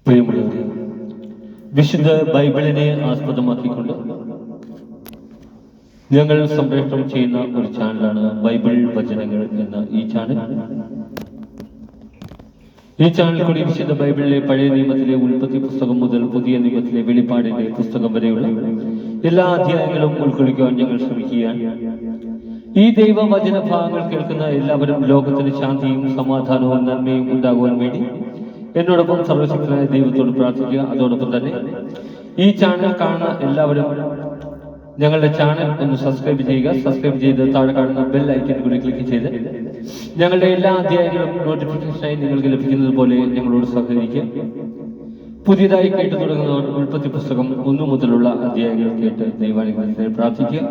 പ്രിയമുള്ളവരെ, വിശുദ്ധ ബൈബിളിനെ ആസ്പദമാക്കിക്കൊണ്ട് ഞങ്ങൾ സംപ്രേഷണം ചെയ്യുന്ന ഒരു ചാനലാണ് ബൈബിൾ വചനങ്ങൾ എന്ന ഈ ചാനൽ. ഈ ചാനൽ കൂടി വിശുദ്ധ ബൈബിളിലെ പഴയ നിയമത്തിലെ ഉൽപ്പത്തി പുസ്തകം മുതൽ പുതിയ നിയമത്തിലെ വെളിപ്പാടിന്റെ പുസ്തകം വരെയുള്ള എല്ലാ അധ്യായങ്ങളും ഉൾക്കൊള്ളിക്കുവാൻ ഞങ്ങൾ ശ്രമിക്കുകയാണ്. ഈ ദൈവവചന ഭാഗങ്ങൾ കേൾക്കുന്ന എല്ലാവരും ലോകത്തിന് ശാന്തിയും സമാധാനവും നന്മയും ഉണ്ടാകുവാൻ വേണ്ടി എന്നോടൊപ്പം സർവശക്തനായ ദൈവത്തോട് പ്രാർത്ഥിക്കുക. അതോടൊപ്പം തന്നെ ഈ ചാനൽ കാണുന്ന എല്ലാവരും ഞങ്ങളുടെ ചാനൽ ഒന്ന് സബ്സ്ക്രൈബ് ചെയ്യുക. സബ്സ്ക്രൈബ് ചെയ്ത് താഴെ കാണുന്ന ബെൽ ഐക്കൺ കൂടി ക്ലിക്ക് ചെയ്ത് ഞങ്ങളുടെ എല്ലാ അധ്യായങ്ങളും നോട്ടിഫിക്കേഷനായി നിങ്ങൾക്ക് ലഭിക്കുന്നത് പോലെ ഞങ്ങളോട് സഹകരിക്കുക. പുതിയതായി കേട്ടു തുടങ്ങുന്നവർ ഉൽപ്പത്തി പുസ്തകം 1 മുതലുള്ള അധ്യായങ്ങൾ കേട്ട് ദൈവാനുഗ്രഹത്തിനായി പ്രാർത്ഥിക്കുക.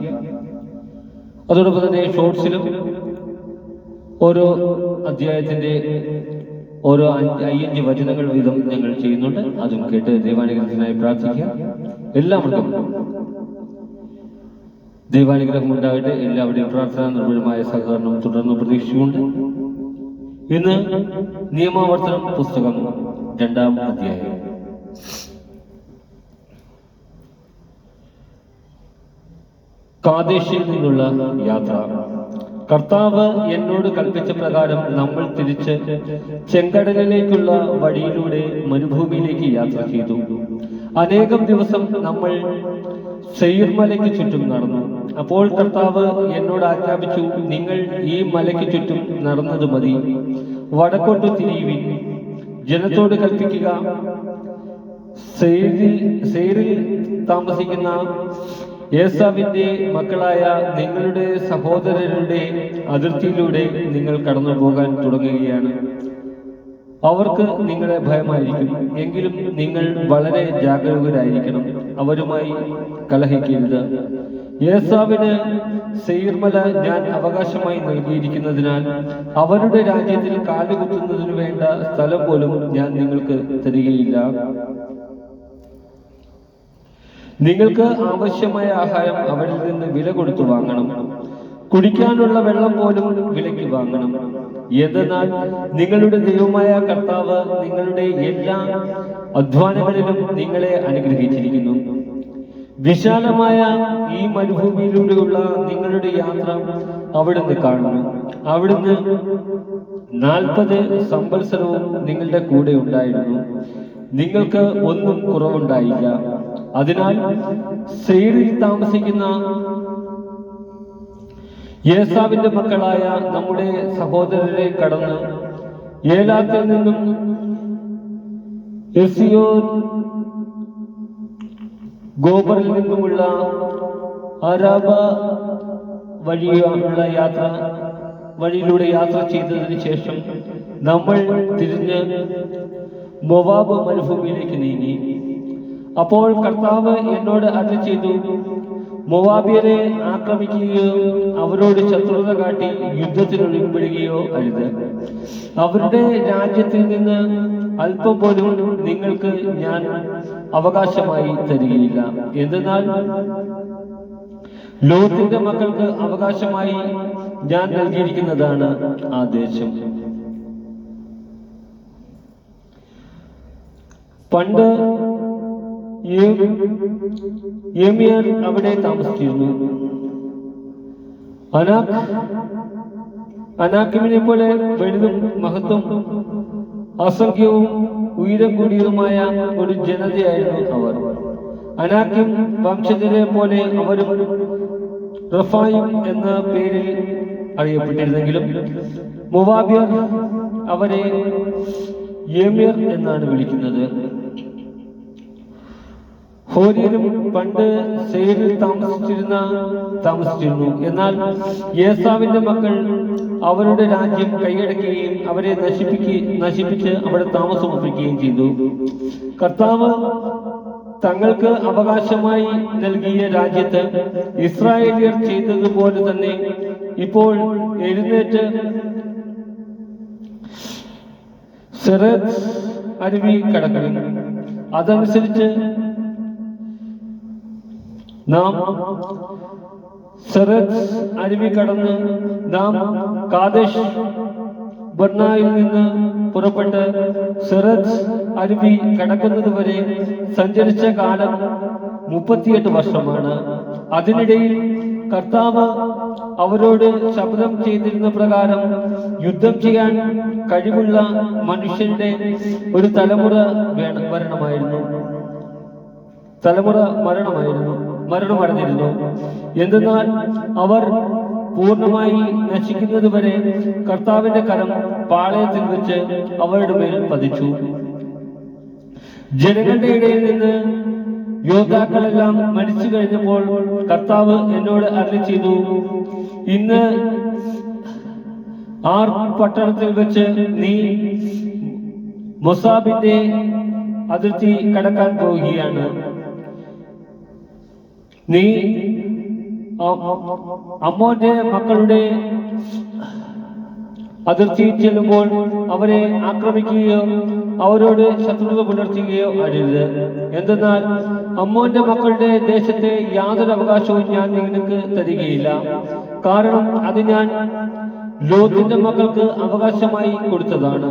അതോടൊപ്പം തന്നെ ഷോർട്സിലും ഓരോ അധ്യായത്തിന്റെ ഓരോ 5 വചനങ്ങൾ വീതം ഞങ്ങൾ ചെയ്യുന്നുണ്ട്. അതും കേട്ട് ദൈവാനുഗ്രഹത്തിനായി പ്രാർത്ഥിക്കുക. എല്ലാവർക്കും ദൈവാനുഗ്രഹം ഉണ്ടാകട്ടെ. എല്ലാവരുടെയും പ്രാർത്ഥന നിർഭരമായ സഹകരണം തുടർന്ന് പ്രതീക്ഷിച്ചുകൊണ്ട് ഇന്ന് നിയമാവർത്തനം പുസ്തകം 2-ാം അധ്യായം. കാദേശിൽ നിന്നുള്ള യാത്ര. കർത്താവ് എന്നോട് കൽപ്പിച്ച പ്രകാരം നമ്മൾ തിരിച്ച് ചെങ്കടലിലേക്കുള്ള വഴിയിലൂടെ മരുഭൂമിയിലേക്ക് യാത്ര ചെയ്തു. അനേകം ദിവസം നമ്മൾ സെയിർ മലയ്ക്ക് ചുറ്റും നടന്നു. അപ്പോൾ കർത്താവ് എന്നോട് ആജ്ഞാപിച്ചു, നിങ്ങൾ ഈ മലയ്ക്ക് ചുറ്റും നടന്നത് മതി, വടക്കോട്ട് തിരിയുവിൻ. ജനത്തോട് കൽപ്പിക്കുക, സെയിരിൽ താമസിക്കുന്ന ഏസാവിന്റെ മക്കളായ നിങ്ങളുടെ സഹോദരരുടെ അതിർത്തിയിലൂടെ നിങ്ങൾ കടന്നു പോകാൻ തുടങ്ങുകയാണ്. അവർക്ക് നിങ്ങളെ ഭയമായിരിക്കും, എങ്കിലും നിങ്ങൾ വളരെ ജാഗരൂകരായിരിക്കണം. അവരുമായി കലഹിക്കരുത്. ഏസാവിന് സെയിർമല ഞാൻ അവകാശമായി നൽകിയിരിക്കുന്നതിനാൽ അവരുടെ രാജ്യത്തിൽ കാലുകുത്തുന്നതിനു വേണ്ട സ്ഥലം പോലും ഞാൻ നിങ്ങൾക്ക് തരികയില്ല. നിങ്ങൾക്ക് ആവശ്യമായ ആഹാരം അവരിൽ നിന്ന് വില കൊടുത്തു വാങ്ങണം. കുടിക്കാനുള്ള വെള്ളം പോലും വിലയ്ക്ക് വാങ്ങണം. എന്തെന്നാൽ നിങ്ങളുടെ ദൈവമായ കർത്താവ് നിങ്ങളുടെ എല്ലാ അധ്വാനങ്ങളിലും നിങ്ങളെ അനുഗ്രഹിച്ചിരിക്കുന്നു. വിശാലമായ ഈ മരുഭൂമിയിലൂടെയുള്ള നിങ്ങളുടെ യാത്ര അവിടുന്ന് കാണുന്നു. അവിടുന്ന് 40 സംവത്സരവും നിങ്ങളുടെ കൂടെ ഉണ്ടായിരുന്നു. നിങ്ങൾക്ക് ഒന്നും കുറവുണ്ടായില്ല. അതിനാൽ സെയിരിൽ താമസിക്കുന്ന ഏസാവിന്റെ മക്കളായ നമ്മുടെ സഹോദരരെ കടന്ന് ഏലാത്തിൽ നിന്നും എസിയോൻ ഗോബറിൽ നിന്നുമുള്ള അരാബ വഴിയിലൂടെ യാത്ര ചെയ്തതിനു ശേഷം നമ്മൾ തിരിഞ്ഞ് മൊവാബ് മരുഭൂമിയിലേക്ക് നീങ്ങി. അപ്പോൾ കർത്താവ് എന്നോട് അരുളി ചെയ്തു, മൊവാബിയരെ ആക്രമിക്കുകയോ അവരോട് ശത്രുത കാട്ടി യുദ്ധത്തിനൊരുപ്പെടുകയോ അരുത്. അവരുടെ രാജ്യത്തിൽ നിന്ന് അല്പം പോലും നിങ്ങൾക്ക് ഞാൻ അവകാശമായി തരികയില്ല. എന്തെന്നാൽ ലോത്തിന്റെ മക്കൾക്ക് അവകാശമായി ഞാൻ നൽകിയിരിക്കുന്നതാണ് ആ ദേശം. പണ്ട് ഏമിയർ അവിടെ താമസിച്ചിരുന്നു. അനാക്കിമിനെ പോലെ വലുതും മഹത്വം അസംഖ്യവും ഉയരം കൂടിയതുമായ ഒരു ജനതയായിരുന്നു അവർ. അനാക്കിം വംശജരെ പോലെ അവരും റഫായിം എന്ന പേരിൽ അറിയപ്പെട്ടിരുന്നെങ്കിലും മൊവാബിയർ അവരെ ഏമിയർ എന്നാണ് വിളിക്കുന്നത്. ഹോര്യരും പണ്ട് സെയിരിൽ താമസിച്ചിരുന്നു. എന്നാൽ ഏസാവിന്റെ മക്കൾ അവരുടെ രാജ്യം കൈയടക്കുകയും അവരെ നശിപ്പിച്ച് അവിടെ താമസമർപ്പിക്കുകയും ചെയ്തു. കർത്താവ് തങ്ങൾക്ക് അവകാശമായി നൽകിയ രാജ്യത്ത് ഇസ്രായേലിയർ ചെയ്തതുപോലെ തന്നെ ഇപ്പോൾ എഴുന്നേറ്റ് സെറത്ത് അരുവി കടക്കണം. അതനുസരിച്ച് നാം സെറത്ത് അരുവി കടന്ന് നാം കാദേശ് ബർണായിൽ നിന്ന് പുറപ്പെട്ട് സിറജ് അരുവി കടക്കുന്നത് വരെ സഞ്ചരിച്ച കാലം 38 വർഷമാണ്. അതിനിടയിൽ കർത്താവ് അവരോട് ശപഥം ചെയ്തിരുന്ന പ്രകാരം യുദ്ധം ചെയ്യാൻ കഴിവുള്ള മനുഷ്യരുടെ ഒരു തലമുറ മരണമടഞ്ഞിരുന്നു. എന്തെന്നാൽ അവർ പൂർണ്ണമായി നശിക്കുന്നത് വരെ കർത്താവിന്റെ കരം പാളയത്തിൽ വെച്ച് അവരുടെ മേൽ പതിച്ചു. ജനങ്ങളുടെ ഇടയിൽ നിന്ന് യോദ്ധാക്കളെല്ലാം മരിച്ചു കഴിഞ്ഞപ്പോൾ കർത്താവ് എന്നോട് അരുളി ചെയ്തു, ഇന്ന് ആർ പട്ടണത്തിൽ വെച്ച് നീ മൊസാബിന്റെ അതിർത്തി കടക്കാൻ പോവുകയാണ്. നീ അമ്മോന്റെ മക്കളുടെ അതിർത്തിയിൽ ചെല്ലുമ്പോൾ അവരെ ആക്രമിക്കുകയോ അവരോട് ശത്രുത പുലർത്തുകയോ അരുത്. എന്തെന്നാൽ അമ്മോന്റെ മക്കളുടെ ദേശത്തെ യാതൊരു അവകാശവും ഞാൻ നിങ്ങൾക്ക് തരികയില്ല. കാരണം അത് ഞാൻ ലോത്തിന്റെ മക്കൾക്ക് അവകാശമായി കൊടുത്തതാണ്.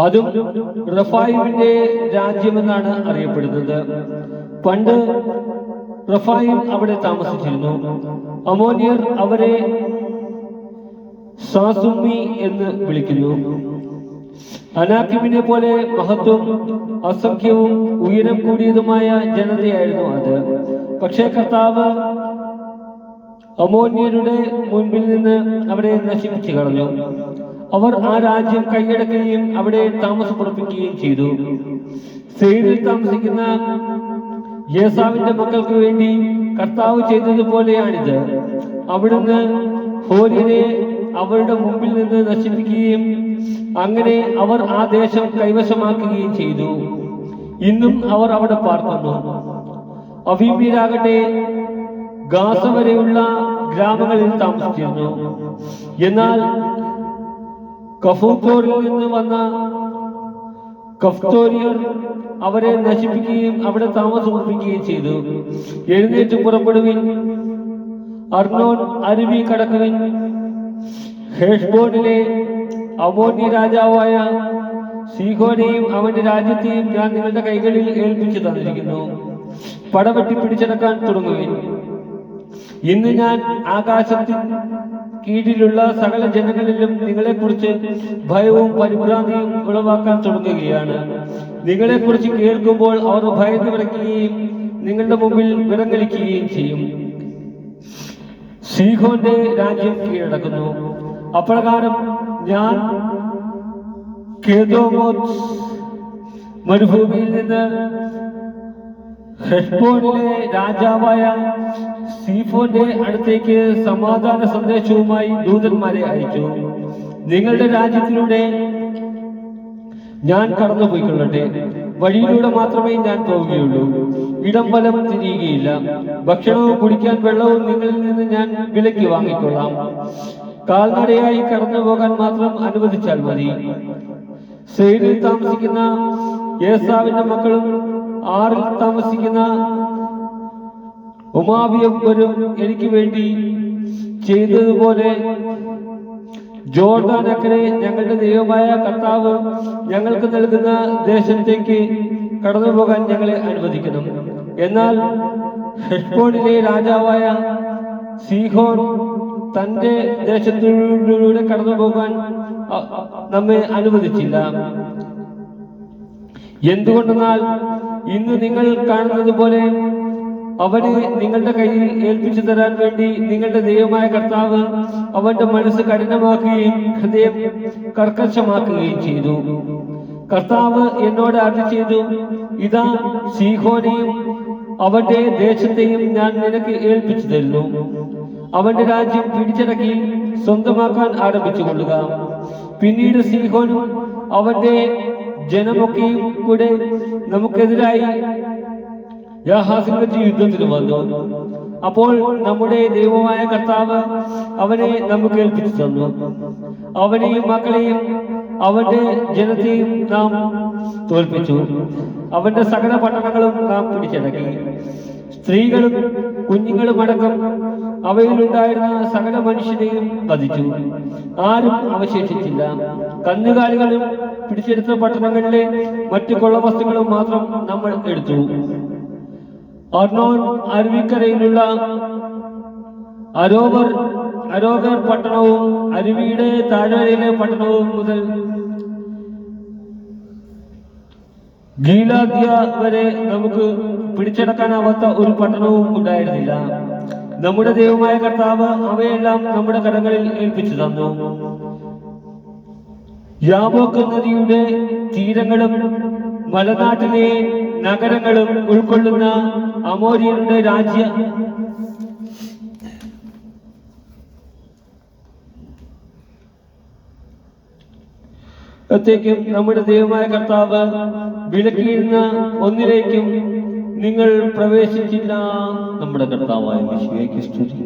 അതും റഫായിമിന്റെ രാജ്യമെന്നാണ് അറിയപ്പെടുന്നത്. പണ്ട് റഫായിം അവിടെ താമസിച്ചിരുന്നു. അമോനിയർ അവരെ സാസുമ്മി എന്ന് വിളിക്കുന്നു. അനാക്കിമിനെ പോലെ മഹത്വം, അസംഖ്യവും ഉയരം കൂടിയതുമായ ജനതയായിരുന്നു അത്. പക്ഷേ കർത്താവ് അമോന്യരുടെ മുൻപിൽ നിന്ന് അവരെ നശിപ്പിച്ചു കളഞ്ഞു. അവർ ആ രാജ്യം കൈയടക്കുകയും അവിടെ താമസമുറപ്പിക്കുകയും ചെയ്തു. സെയ്റിൽ താമസിക്കുന്ന യേസാവിന്റെ മക്കൾക്ക് വേണ്ടി കർത്താവ് ചെയ്തതുപോലെയാണിത്. അവിടുന്ന് ഹോരിനെ അവരുടെ മുമ്പിൽ നിന്ന് നശിപ്പിക്കുകയും അങ്ങനെ അവർ ആ ദേശം കൈവശമാക്കുകയും ചെയ്തു. ഇന്നും അവർ അവിടെ പാർക്കുന്നു. അവീമ്യരാകട്ടെ ഗാസ വരെയുള്ള ഗ്രാമങ്ങളിൽ താമസിച്ചിരുന്നു. എന്നാൽ കഫൂത്തോറിൽ നിന്ന് വന്ന കഫ്തോരിയർ അവരെ നശിപ്പിക്കുകയും അവിടെ താമസമുറപ്പിക്കുകയും ചെയ്തു. എഴുന്നേറ്റ് പുറപ്പെടുവിൻ, അർണോൻ അരുവി കടക്കുവിൻ. ഹെഷ്ബോനിലെ അമോന്യ രാജാവായ സീഹോനെയും അവന്റെ രാജ്യത്തെയും ഞാൻ നിങ്ങളുടെ കൈകളിൽ ഏൽപ്പിച്ചു തന്നിരിക്കുന്നു. പടവെട്ടി പിടിച്ചടക്കാൻ തുടങ്ങുവിൻ. ഇന്ന് ഞാൻ ആകാശത്തിന് കീഴിലുള്ള സകല ജനങ്ങളിലും നിങ്ങളെക്കുറിച്ച് ഭയവും പരിഭ്രാന്തിയും ഉളവാക്കാൻ തുടങ്ങുകയാണ്. നിങ്ങളെക്കുറിച്ച് കേൾക്കുമ്പോൾ അവർ ഭയന്ന് വിറയ്ക്കുകയും നിങ്ങളുടെ മുമ്പിൽ വിറങ്ങലിക്കുകയും ചെയ്യും. സീഹോന്റെ രാജ്യം കീഴടക്കുന്നു. അപ്രകാരം ഞാൻ കേദോമോത്ത് മരുഭൂമിയിൽ നിന്ന് ഹെഷ്ബോനിലെ രാജാവായ സീഫോന്റെ അടുത്തേക്ക് സമാധാന സന്ദേശവുമായി ദൂതന്മാരെ അയച്ചു. നിങ്ങളുടെ രാജ്യത്തിലൂടെ ഞാൻ കടന്നുപോയിക്കൊള്ളട്ടെ. വഴിയിലൂടെ മാത്രമേ ഞാൻ പോവുകയുള്ളൂ. ഇടം വലം തിരിയുകയില്ല. ഭക്ഷണവും കുടിക്കാൻ വെള്ളവും നിങ്ങളിൽ നിന്ന് ഞാൻ വിലയ്ക്ക് വാങ്ങിക്കൊള്ളാം. കാൽനടയായി കടന്നു പോകാൻ മാത്രം അനുവദിച്ചാൽ മതി. സെയ്റിൽ താമസിക്കുന്ന യേസാവിന്റെ മക്കളും ആറിൽ താമസിക്കുന്ന ഉമാവിയവരും എനിക്ക് വേണ്ടി ചെയ്തതുപോലെ ജോർദാൻ അക്കരെ ഞങ്ങളുടെ ദൈവമായ കർത്താവ് ഞങ്ങൾക്ക് നൽകുന്ന ദേശത്തേക്ക് കടന്നു പോകാൻ ഞങ്ങളെ അനുവദിക്കണം. എന്നാൽ ഹെഷ്ബോനിലെ രാജാവായ സീഹോൻ തന്റെ ദേശത്തിലൂടെ കടന്നു പോകാൻ നമ്മെ അനുവദിച്ചില്ല. എന്തുകൊണ്ടെന്നാൽ ഇന്ന് നിങ്ങൾ കാണുന്നത് പോലെ അവനെ നിങ്ങളുടെ കയ്യിൽ ഏൽപ്പിച്ചു തരാൻ വേണ്ടി നിങ്ങളുടെ ദൈവമായ കർത്താവ് അവന്റെ മനസ്സ് കഠിനമാക്കുകയും ഹൃദയം കർക്കശമാക്കുകയും ചെയ്തു. കർത്താവ് എന്നോട് അരുളി ചെയ്തു, ഇതാ സീഹോനെയും അവന്റെ ദേശത്തെയും ഞാൻ നിനക്ക് ഏൽപ്പിച്ചു തരുന്നു. അവന്റെ രാജ്യം പിടിച്ചടക്കി സ്വന്തമാക്കാൻ ആരംഭിച്ചു കൊള്ളുക. പിന്നീട് സീഹോനും അവന്റെ ജനമൊക്കെയും കൂടെ നമുക്കെതിരായി യാഹാസിൽ വെച്ച് യുദ്ധത്തിന് വന്നു. അപ്പോൾ നമ്മുടെ ദൈവമായ കർത്താവ് അവനെ നമുക്ക് ഏൽപ്പിച്ചു തന്നു. അവനെയും മക്കളെയും അവന്റെ ജനത്തെയും നാം തോൽപ്പിച്ചു. അവന്റെ സകല പട്ടണങ്ങളും നാം പിടിച്ചടക്കി. സ്ത്രീകളും കുഞ്ഞുങ്ങളും അടക്കം അവയിലുണ്ടായിരുന്ന സകല മനുഷ്യരെയും വധിച്ചു. ആരും അവശേഷിച്ചില്ല. കന്നുകാലികളും പിടിച്ചെടുത്ത പട്ടണങ്ങളിലെ മറ്റു കൊള്ളവസ്തുക്കളും മാത്രം നമ്മൾ എടുത്തു. അർണോൻ അരുവിക്കരയിലുള്ള അരോവേർ പട്ടണവും അരുവിയുടെ താഴ്വരയിലെ പട്ടണവും മുതൽ ഗീലാദ്യ വരെ നമുക്ക് പിടിച്ചടക്കാനാവാത്ത ഒരു പട്ടണവും ഉണ്ടായിരുന്നില്ല. നമ്മുടെ ദൈവമായ കർത്താവ് അവയെല്ലാം നമ്മുടെ കരങ്ങളിൽ ഏൽപ്പിച്ചു തന്നു. യാബോക്ക് നദിയുടെ തീരങ്ങളും മലനാട്ടിലെ നഗരങ്ങളും ഉൾക്കൊള്ളുന്ന അമോര്യരുടെ ത്തേക്കും നമ്മുടെ ദൈവമായ കർത്താവ് വിലക്കിയിരുന്ന ഒന്നിലേക്കും നിങ്ങൾ പ്രവേശിച്ചില്ല. നമ്മുടെ കർത്താവായ യേശുവേ ക്രിസ്തുവേ.